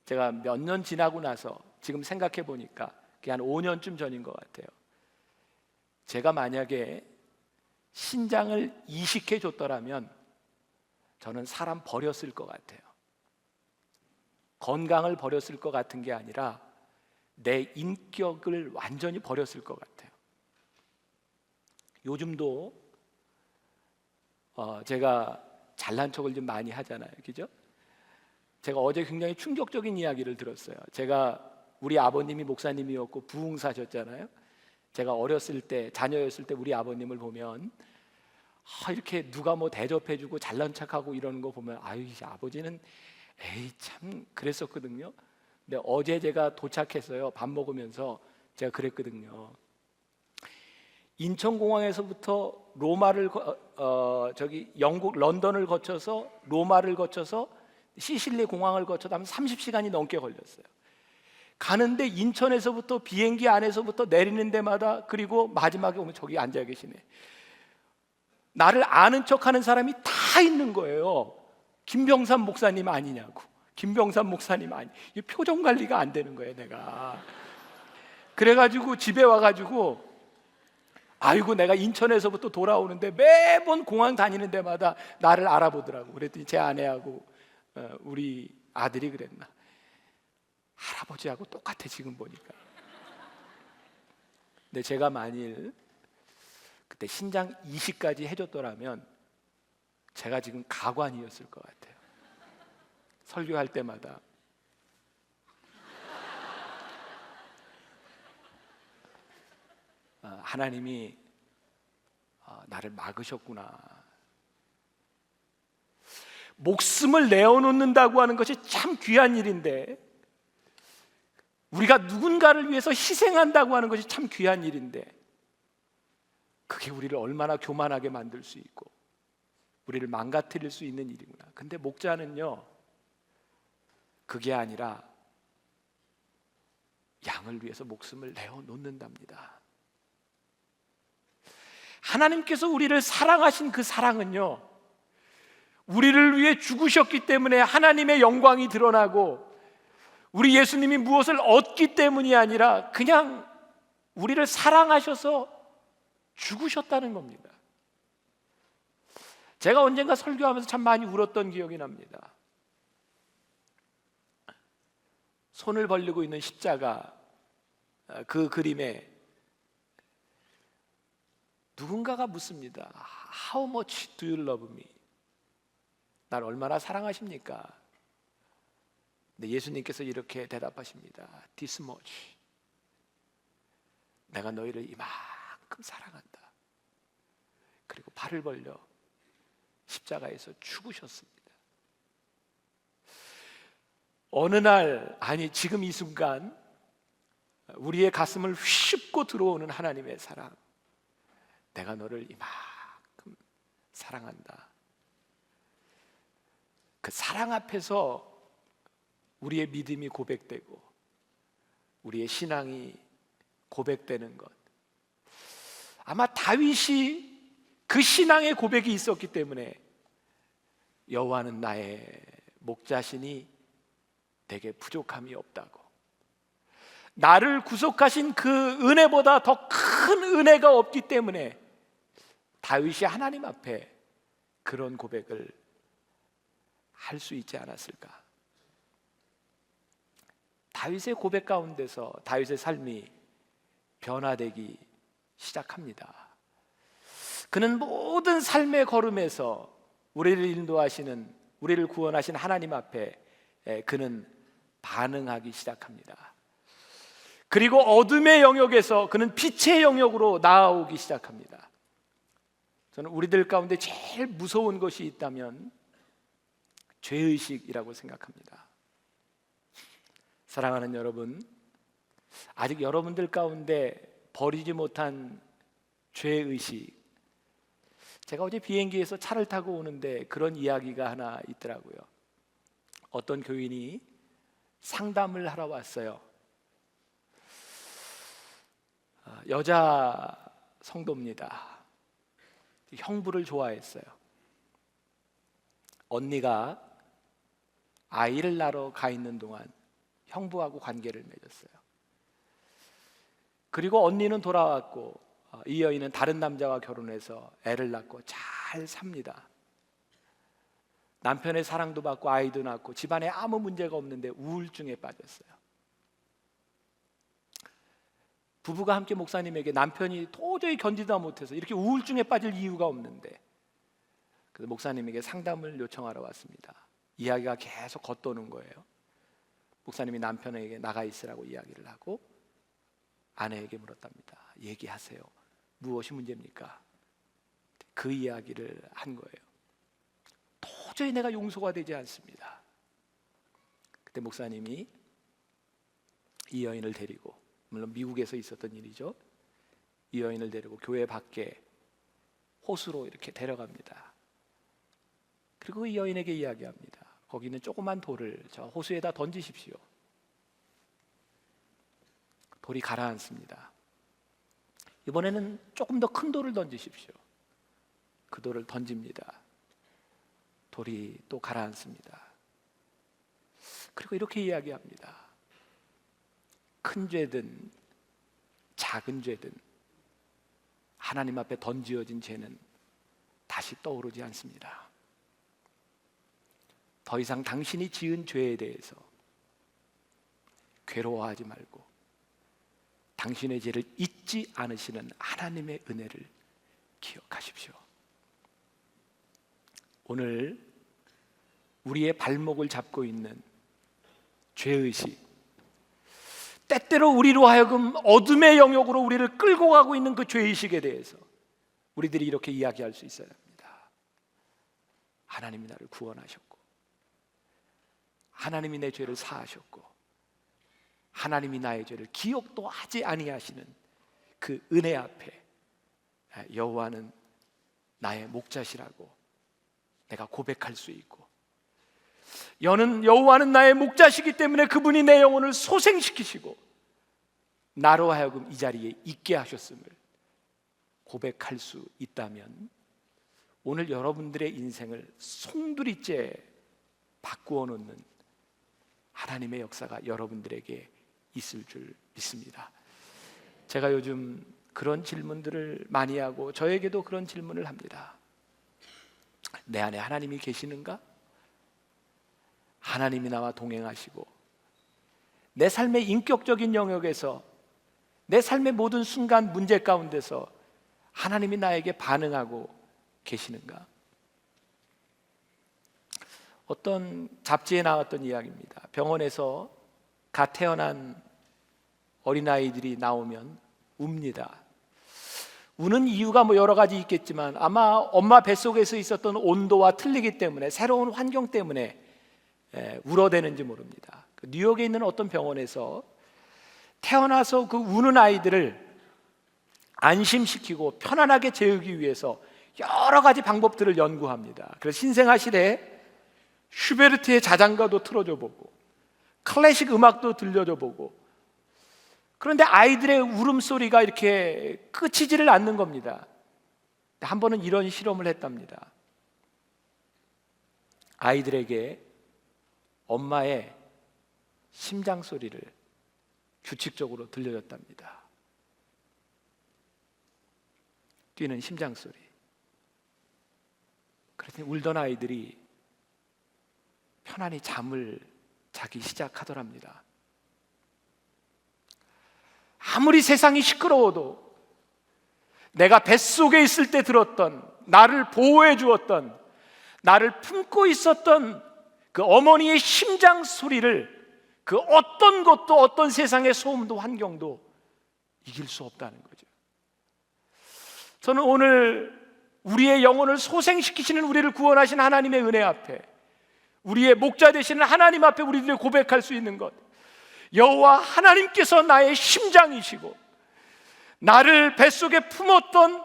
제가 몇 년 지나고 나서 지금 생각해 보니까 그게 한 5년쯤 전인 것 같아요. 제가 만약에 신장을 이식해 줬더라면 저는 사람 버렸을 것 같아요. 건강을 버렸을 것 같은 게 아니라 내 인격을 완전히 버렸을 것 같아요. 요즘도 제가 잘난 척을 좀 많이 하잖아요, 그죠? 제가 어제 굉장히 충격적인 이야기를 들었어요. 제가 우리 아버님이 목사님이었고 부흥사셨잖아요. 제가 어렸을 때, 자녀였을 때 우리 아버님을 보면 이렇게 누가 뭐 대접해주고 잘난 척하고 이러는 거 보면 아유, 이 아버지는 에이 참 그랬었거든요. 근데 어제 제가 도착했어요. 밥 먹으면서 제가 그랬거든요. 인천공항에서부터 로마를 저기 영국 런던을 거쳐서 로마를 거쳐서 시실리 공항을 거쳐서 하면 30시간이 넘게 걸렸어요. 가는데 인천에서부터 비행기 안에서부터 내리는 데마다, 그리고 마지막에 오면 저기 앉아 계시네. 나를 아는 척하는 사람이 다 있는 거예요. 김병삼 목사님 아니냐고. 김병삼 목사님 아니. 이 표정 관리가 안 되는 거예요, 내가. 그래가지고 집에 와가지고 아이고, 내가 인천에서부터 돌아오는데 매번 공항 다니는 데마다 나를 알아보더라고. 그랬더니 제 아내하고 우리 아들이 그랬나, 할아버지하고 똑같아 지금 보니까. 근데 제가 만일 그때 신장 이식까지 해줬더라면 제가 지금 가관이었을 것 같아요. 설교할 때마다 하나님이 나를 막으셨구나. 목숨을 내어놓는다고 하는 것이 참 귀한 일인데, 우리가 누군가를 위해서 희생한다고 하는 것이 참 귀한 일인데, 그게 우리를 얼마나 교만하게 만들 수 있고 우리를 망가뜨릴 수 있는 일이구나. 근데 목자는요, 그게 아니라 양을 위해서 목숨을 내어놓는답니다. 하나님께서 우리를 사랑하신 그 사랑은요, 우리를 위해 죽으셨기 때문에 하나님의 영광이 드러나고, 우리 예수님이 무엇을 얻기 때문이 아니라 그냥 우리를 사랑하셔서 죽으셨다는 겁니다. 제가 언젠가 설교하면서 참 많이 울었던 기억이 납니다. 손을 벌리고 있는 십자가, 그 그림에 누군가가 묻습니다. How much do you love me? 날 얼마나 사랑하십니까? 근데 예수님께서 이렇게 대답하십니다. This much. 내가 너희를 이만큼 사랑한다. 그리고 발을 벌려 십자가에서 죽으셨습니다. 어느 날, 아니 지금 이 순간 우리의 가슴을 휘씹고 들어오는 하나님의 사랑, 내가 너를 이만큼 사랑한다. 그 사랑 앞에서 우리의 믿음이 고백되고 우리의 신앙이 고백되는 것, 아마 다윗이 그 신앙의 고백이 있었기 때문에 여호와는 나의 목자시니 내게 부족함이 없다고, 나를 구속하신 그 은혜보다 더 큰 은혜가 없기 때문에 다윗이 하나님 앞에 그런 고백을 할 수 있지 않았을까. 다윗의 고백 가운데서 다윗의 삶이 변화되기 시작합니다. 그는 모든 삶의 걸음에서 우리를 인도하시는, 우리를 구원하신 하나님 앞에 그는 반응하기 시작합니다. 그리고 어둠의 영역에서 그는 빛의 영역으로 나아오기 시작합니다. 저는 우리들 가운데 제일 무서운 것이 있다면 죄의식이라고 생각합니다. 사랑하는 여러분, 아직 여러분들 가운데 버리지 못한 죄의식, 제가 어제 비행기에서 차를 타고 오는데 그런 이야기가 하나 있더라고요. 어떤 교인이 상담을 하러 왔어요. 여자 성도입니다. 형부를 좋아했어요. 언니가 아이를 낳으러 가 있는 동안 형부하고 관계를 맺었어요. 그리고 언니는 돌아왔고 이 여인은 다른 남자와 결혼해서 애를 낳고 잘 삽니다. 남편의 사랑도 받고 아이도 낳고 집안에 아무 문제가 없는데 우울증에 빠졌어요. 부부가 함께 목사님에게 남편이 도저히 견디다 못해서 이렇게 우울증에 빠질 이유가 없는데, 그래서 목사님에게 상담을 요청하러 왔습니다. 이야기가 계속 겉도는 거예요. 목사님이 남편에게 나가 있으라고 이야기를 하고 아내에게 물었답니다. 얘기하세요. 무엇이 문제입니까? 그 이야기를 한 거예요. 도저히 내가 용서가 되지 않습니다. 그때 목사님이 이 여인을 데리고, 물론 미국에서 있었던 일이죠, 이 여인을 데리고 교회 밖에 호수로 이렇게 데려갑니다. 그리고 이 여인에게 이야기합니다. 거기 있는 조그만 돌을 저 호수에다 던지십시오. 돌이 가라앉습니다. 이번에는 조금 더 큰 돌을 던지십시오. 그 돌을 던집니다. 돌이 또 가라앉습니다. 그리고 이렇게 이야기합니다. 큰 죄든 작은 죄든 하나님 앞에 던지어진 죄는 다시 떠오르지 않습니다. 더 이상 당신이 지은 죄에 대해서 괴로워하지 말고 당신의 죄를 잊지 않으시는 하나님의 은혜를 기억하십시오. 오늘 우리의 발목을 잡고 있는 죄의식, 때때로 우리로 하여금 어둠의 영역으로 우리를 끌고 가고 있는 그 죄의식에 대해서 우리들이 이렇게 이야기할 수 있어야 합니다. 하나님이 나를 구원하셨고, 하나님이 내 죄를 사하셨고, 하나님이 나의 죄를 기억도 하지 아니하시는 그 은혜 앞에 여호와는 나의 목자시라고 내가 고백할 수 있고, 여호와는 나의 목자시기 때문에 그분이 내 영혼을 소생시키시고 나로 하여금 이 자리에 있게 하셨음을 고백할 수 있다면, 오늘 여러분들의 인생을 송두리째 바꾸어 놓는 하나님의 역사가 여러분들에게 있을 줄 믿습니다. 제가 요즘 그런 질문들을 많이 하고 저에게도 그런 질문을 합니다. 내 안에 하나님이 계시는가? 하나님이 나와 동행하시고 내 삶의 인격적인 영역에서, 내 삶의 모든 순간 문제 가운데서 하나님이 나에게 반응하고 계시는가? 어떤 잡지에 나왔던 이야기입니다. 병원에서 갓 태어난 어린아이들이 나오면 웁니다. 우는 이유가 여러 가지 있겠지만 아마 엄마 뱃속에서 있었던 온도와 틀리기 때문에, 새로운 환경 때문에 울어대는지 모릅니다. 뉴욕에 있는 어떤 병원에서 태어나서 그 우는 아이들을 안심시키고 편안하게 재우기 위해서 여러 가지 방법들을 연구합니다. 그래서 신생아실에 슈베르트의 자장가도 틀어줘 보고 클래식 음악도 들려줘 보고, 그런데 아이들의 울음소리가 이렇게 끝이지를 않는 겁니다. 한 번은 이런 실험을 했답니다. 아이들에게 엄마의 심장 소리를 규칙적으로 들려줬답니다. 뛰는 심장 소리. 그랬더니 울던 아이들이 편안히 잠을 자기 시작하더랍니다. 아무리 세상이 시끄러워도 내가 뱃속에 있을 때 들었던, 나를 보호해 주었던, 나를 품고 있었던 그 어머니의 심장 소리를 그 어떤 것도, 어떤 세상의 소음도 환경도 이길 수 없다는 거죠. 저는 오늘 우리의 영혼을 소생시키시는, 우리를 구원하신 하나님의 은혜 앞에, 우리의 목자 되시는 하나님 앞에 우리들이 고백할 수 있는 것, 여호와 하나님께서 나의 심장이시고 나를 뱃속에 품었던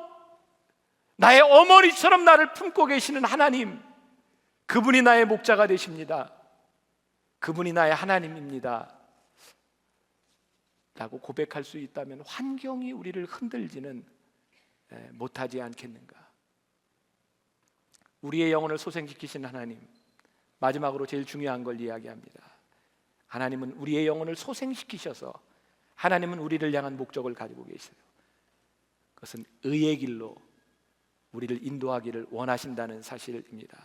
나의 어머니처럼 나를 품고 계시는 하나님, 그분이 나의 목자가 되십니다. 그분이 나의 하나님입니다 라고 고백할 수 있다면 환경이 우리를 흔들지는 못하지 않겠는가? 우리의 영혼을 소생시키신 하나님, 마지막으로 제일 중요한 걸 이야기합니다. 하나님은 우리의 영혼을 소생시키셔서 하나님은 우리를 향한 목적을 가지고 계세요. 그것은 의의 길로 우리를 인도하기를 원하신다는 사실입니다.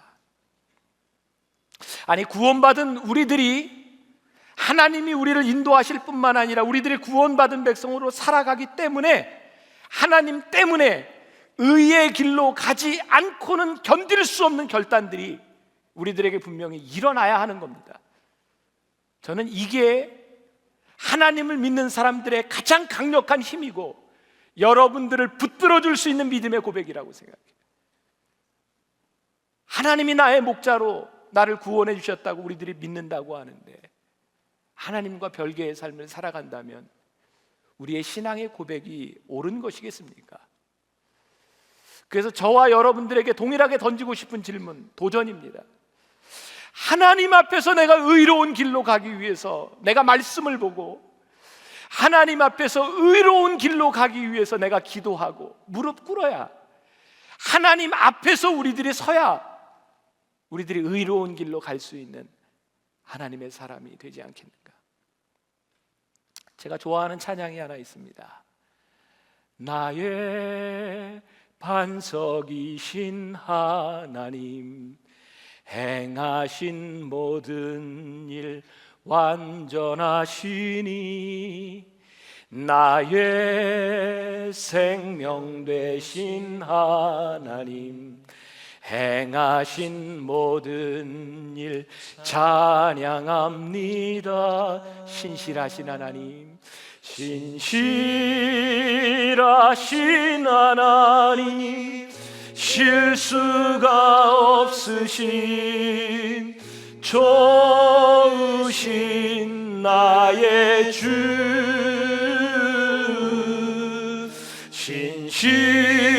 아니, 구원받은 우리들이 하나님이 우리를 인도하실 뿐만 아니라 우리들이 구원받은 백성으로 살아가기 때문에, 하나님 때문에 의의 길로 가지 않고는 견딜 수 없는 결단들이 우리들에게 분명히 일어나야 하는 겁니다. 저는 이게 하나님을 믿는 사람들의 가장 강력한 힘이고 여러분들을 붙들어 줄 수 있는 믿음의 고백이라고 생각해요. 하나님이 나의 목자로 나를 구원해 주셨다고 우리들이 믿는다고 하는데, 하나님과 별개의 삶을 살아간다면 우리의 신앙의 고백이 옳은 것이겠습니까? 그래서 저와 여러분들에게 동일하게 던지고 싶은 질문, 도전입니다. 하나님 앞에서 내가 의로운 길로 가기 위해서 내가 말씀을 보고, 하나님 앞에서 의로운 길로 가기 위해서 내가 기도하고 무릎 꿇어야, 하나님 앞에서 우리들이 서야 우리들이 의로운 길로 갈 수 있는 하나님의 사람이 되지 않겠는가? 제가 좋아하는 찬양이 하나 있습니다. 나의 반석이신 하나님, 행하신 모든 일 완전하시니, 나의 생명 되신 하나님, 행하신 모든 일 찬양합니다. 신실하신 하나님, 신실하신 하나님, 실수가 없으신 좋으신 나의 주, 신실하신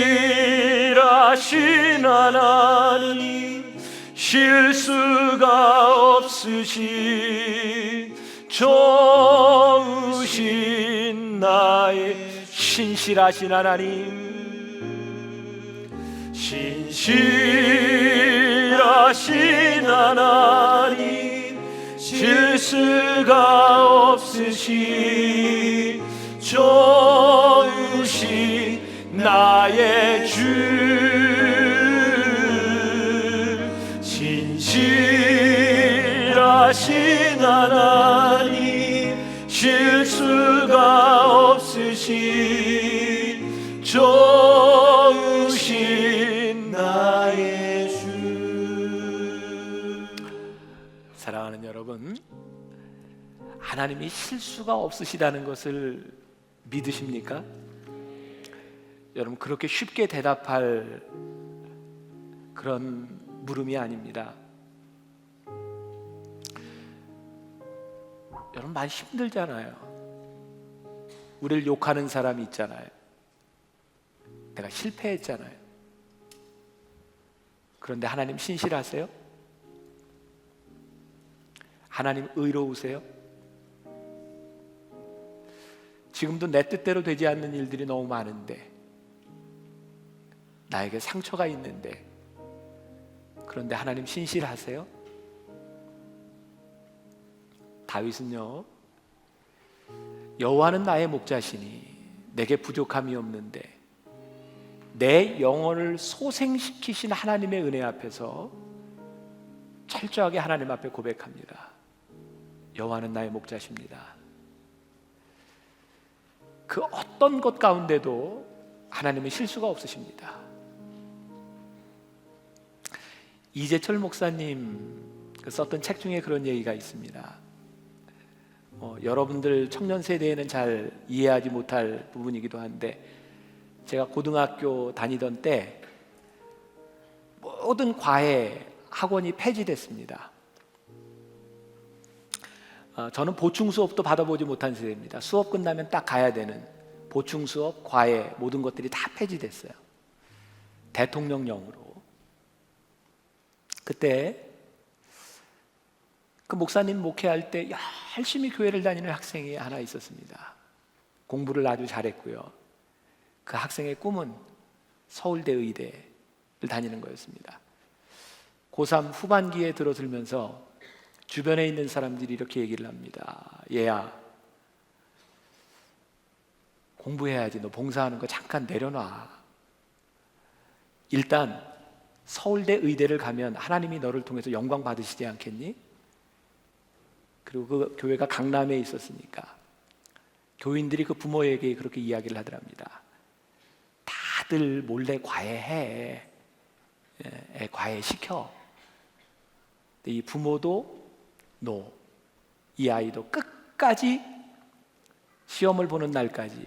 하나님, 실수가 없으신 좋으신 나의 신실하신 하나님, 신실하신 하나님, 실수가 없으신 좋으신 나의 주, 신실하신 하나님, 실수가 없으신 좋으신 나의 주. 사랑하는 여러분, 하나님이 실수가 없으시다는 것을 믿으십니까? 여러분, 그렇게 쉽게 대답할 그런 물음이 아닙니다. 여러분, 많이 힘들잖아요. 우리를 욕하는 사람이 있잖아요. 내가 실패했잖아요. 그런데 하나님 신실하세요? 하나님 의로우세요? 지금도 내 뜻대로 되지 않는 일들이 너무 많은데, 나에게 상처가 있는데, 그런데 하나님 신실하세요? 다윗은요, 여호와는 나의 목자시니 내게 부족함이 없는데, 내 영혼을 소생시키신 하나님의 은혜 앞에서 철저하게 하나님 앞에 고백합니다. 여호와는 나의 목자십니다. 그 어떤 것 가운데도 하나님은 실수가 없으십니다. 이재철 목사님 썼던 책 중에 그런 얘기가 있습니다. 여러분들 청년 세대에는 잘 이해하지 못할 부분이기도 한데, 제가 고등학교 다니던 때 모든 과외 학원이 폐지됐습니다. 저는 보충 수업도 받아보지 못한 세대입니다. 수업 끝나면 딱 가야 되는 보충 수업, 과외 모든 것들이 다 폐지됐어요. 대통령령으로. 그때 그 목사님 목회할 때 열심히 교회를 다니는 학생이 하나 있었습니다. 공부를 아주 잘했고요. 그 학생의 꿈은 서울대 의대를 다니는 거였습니다. 고3 후반기에 들어들면서 주변에 있는 사람들이 이렇게 얘기를 합니다. 얘야, 공부해야지. 너 봉사하는 거 잠깐 내려놔. 일단 서울대 의대를 가면 하나님이 너를 통해서 영광 받으시지 않겠니? 그리고 그 교회가 강남에 있었으니까 교인들이 그 부모에게 그렇게 이야기를 하더랍니다. 다들 몰래 과외해. 과외시켜. 근데 이 부모도 노, 이 아이도 끝까지 시험을 보는 날까지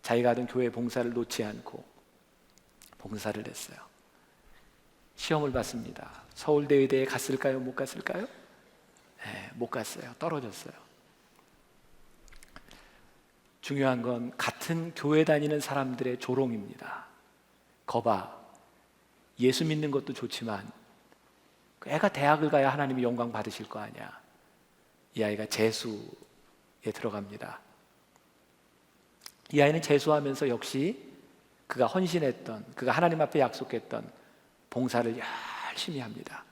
자기가 하던 교회 봉사를 놓지 않고 봉사를 했어요. 시험을 봤습니다. 서울대 의대에 갔을까요? 못 갔을까요? 네, 못 갔어요. 떨어졌어요. 중요한 건 같은 교회 다니는 사람들의 조롱입니다. 거봐, 예수 믿는 것도 좋지만 애가 대학을 가야 하나님이 영광 받으실 거 아니야. 이 아이가 재수에 들어갑니다. 이 아이는 재수하면서 역시 그가 헌신했던, 그가 하나님 앞에 약속했던 봉사를 열심히 합니다.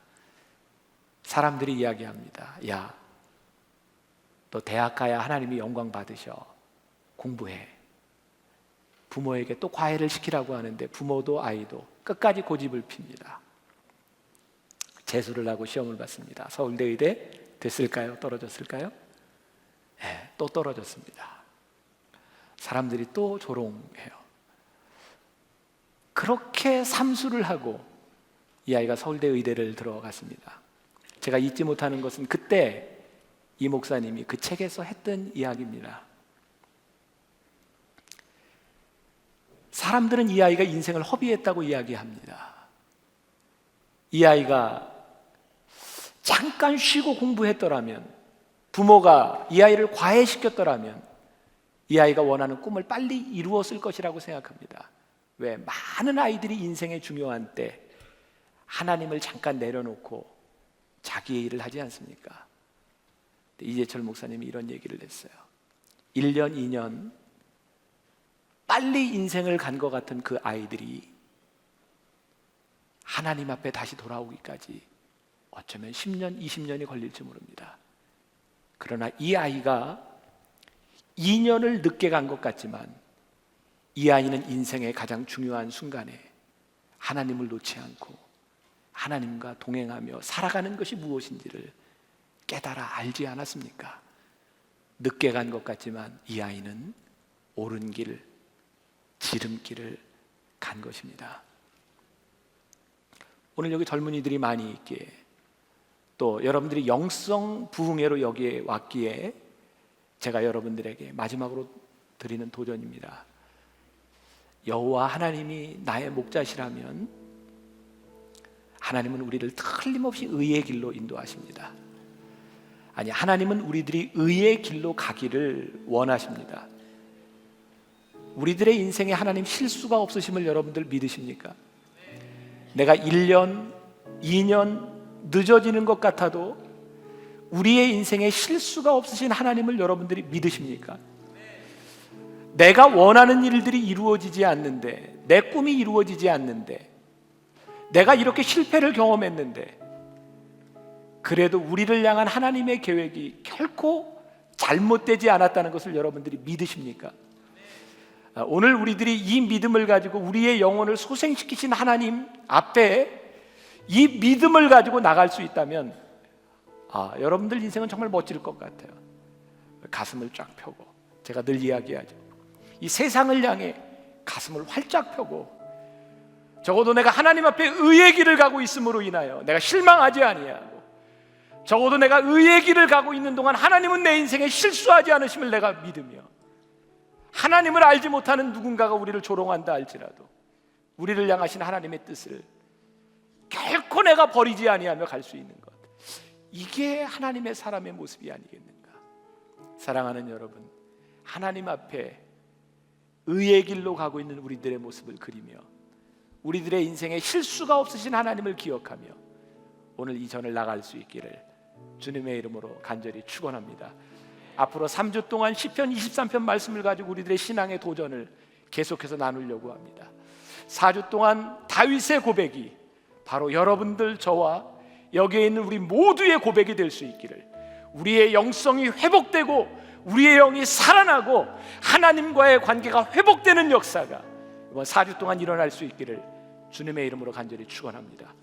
사람들이 이야기합니다. 야, 너 대학 가야 하나님이 영광 받으셔. 공부해. 부모에게 또 과외를 시키라고 하는데 부모도 아이도 끝까지 고집을 핍니다. 재수를 하고 시험을 봤습니다. 서울대 의대 됐을까요? 떨어졌을까요? 네, 또 떨어졌습니다. 사람들이 또 조롱해요. 그렇게 삼수를 하고 이 아이가 서울대 의대를 들어갔습니다. 제가 잊지 못하는 것은 그때 이 목사님이 그 책에서 했던 이야기입니다. 사람들은 이 아이가 인생을 허비했다고 이야기합니다. 이 아이가 잠깐 쉬고 공부했더라면, 부모가 이 아이를 과외시켰더라면 이 아이가 원하는 꿈을 빨리 이루었을 것이라고 생각합니다. 왜? 많은 아이들이 인생의 중요한 때 하나님을 잠깐 내려놓고 자기의 일을 하지 않습니까? 이재철 목사님이 이런 얘기를 했어요. 1년, 2년 빨리 인생을 간 것 같은 그 아이들이 하나님 앞에 다시 돌아오기까지 어쩌면 10년, 20년이 걸릴지 모릅니다. 그러나 이 아이가 2년을 늦게 간 것 같지만 이 아이는 인생의 가장 중요한 순간에 하나님을 놓지 않고 하나님과 동행하며 살아가는 것이 무엇인지를 깨달아 알지 않았습니까? 늦게 간 것 같지만 이 아이는 옳은 길, 지름길을 간 것입니다. 오늘 여기 젊은이들이 많이 있기에, 또 여러분들이 영성 부흥회로 여기에 왔기에 제가 여러분들에게 마지막으로 드리는 도전입니다. 여호와 하나님이 나의 목자시라면 하나님은 우리를 틀림없이 의의 길로 인도하십니다. 아니, 하나님은 우리들이 의의 길로 가기를 원하십니다. 우리들의 인생에 하나님 실수가 없으심을 여러분들 믿으십니까? 내가 1년, 2년 늦어지는 것 같아도 우리의 인생에 실수가 없으신 하나님을 여러분들이 믿으십니까? 내가 원하는 일들이 이루어지지 않는데, 내 꿈이 이루어지지 않는데, 내가 이렇게 실패를 경험했는데 그래도 우리를 향한 하나님의 계획이 결코 잘못되지 않았다는 것을 여러분들이 믿으십니까? 오늘 우리들이 이 믿음을 가지고 우리의 영혼을 소생시키신 하나님 앞에 이 믿음을 가지고 나갈 수 있다면 여러분들 인생은 정말 멋질 것 같아요. 가슴을 쫙 펴고, 제가 늘 이야기하죠, 이 세상을 향해 가슴을 활짝 펴고, 적어도 내가 하나님 앞에 의의 길을 가고 있음으로 인하여 내가 실망하지 아니하고, 적어도 내가 의의 길을 가고 있는 동안 하나님은 내 인생에 실수하지 않으심을 내가 믿으며, 하나님을 알지 못하는 누군가가 우리를 조롱한다 할지라도 우리를 향하신 하나님의 뜻을 결코 내가 버리지 아니하며 갈 수 있는 것, 이게 하나님의 사람의 모습이 아니겠는가. 사랑하는 여러분, 하나님 앞에 의의 길로 가고 있는 우리들의 모습을 그리며 우리들의 인생에 실수가 없으신 하나님을 기억하며 오늘 이 전을 나갈 수 있기를 주님의 이름으로 간절히 축원합니다. 앞으로 3주 동안 시편 23편 말씀을 가지고 우리들의 신앙의 도전을 계속해서 나누려고 합니다. 4주 동안 다윗의 고백이 바로 여러분들, 저와 여기에 있는 우리 모두의 고백이 될 수 있기를, 우리의 영성이 회복되고 우리의 영이 살아나고 하나님과의 관계가 회복되는 역사가 이번 4주 동안 일어날 수 있기를 주님의 이름으로 간절히 축원합니다.